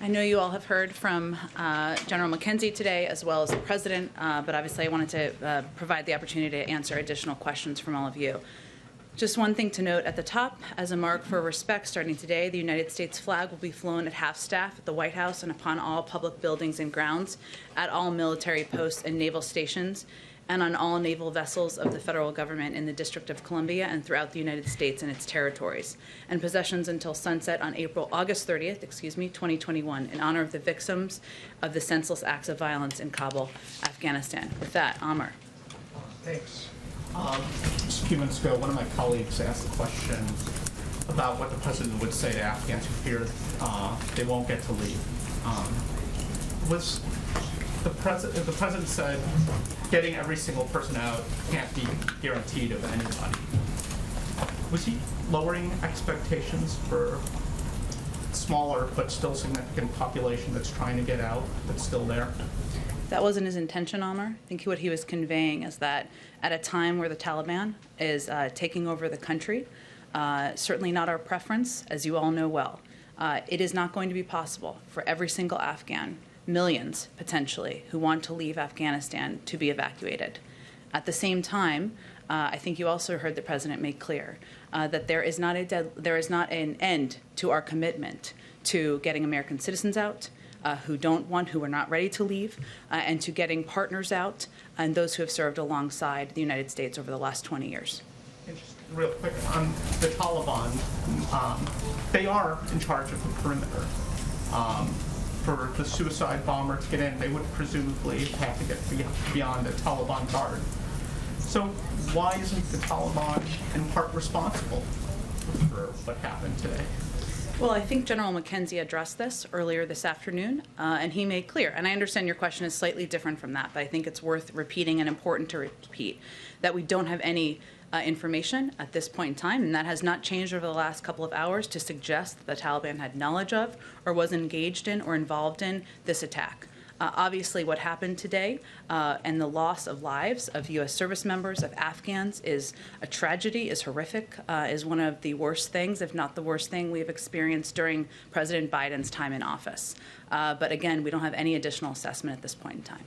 I know you all have heard from General McKenzie today, as well as the President, but obviously I wanted to provide the opportunity to answer additional questions from all of you. Just one thing to note at the top, as a mark for respect, starting today, the United States flag will be flown at half-staff at the White House and upon all public buildings and grounds, at all military posts and naval stations, and on all naval vessels of the federal government in the District of Columbia and throughout the United States and its territories, and possessions until sunset on August 30th, 2021, in honor of the victims of the senseless acts of violence in Kabul, Afghanistan. With that, Amr. Thanks. Just a few minutes ago, one of my colleagues asked a question about what the president would say to Afghans who fear they won't get to leave. The president said getting every single person out can't be guaranteed of anybody. Was he lowering expectations for smaller but still significant population that's trying to get out, that's still there? That wasn't his intention, Amr. I think what he was conveying is that at a time where the Taliban is taking over the country, certainly not our preference, as you all know well, it is not going to be possible for every single Afghan, millions potentially, who want to leave Afghanistan to be evacuated. At the same time, I think you also heard the president make clear that there is not an end to our commitment to getting American citizens out, who are not ready to leave, and to getting partners out and those who have served alongside the United States over the last 20 years. And just real quick on the Taliban, they are in charge of the perimeter. For the suicide bomber to get in, they would presumably have to get beyond a Taliban guard. So why isn't the Taliban in part responsible for what happened today? Well, I think General McKenzie addressed this earlier this afternoon, and he made clear, and I understand your question is slightly different from that, but I think it's worth repeating and important to repeat, that we don't have any information at this point in time, and that has not changed over the last couple of hours to suggest that the Taliban had knowledge of or was engaged in or involved in this attack. Obviously, what happened today and the loss of lives of U.S. service members, of Afghans, is a tragedy, is horrific, is one of the worst things, if not the worst thing, we have experienced during President Biden's time in office. But again, we don't have any additional assessment at this point in time.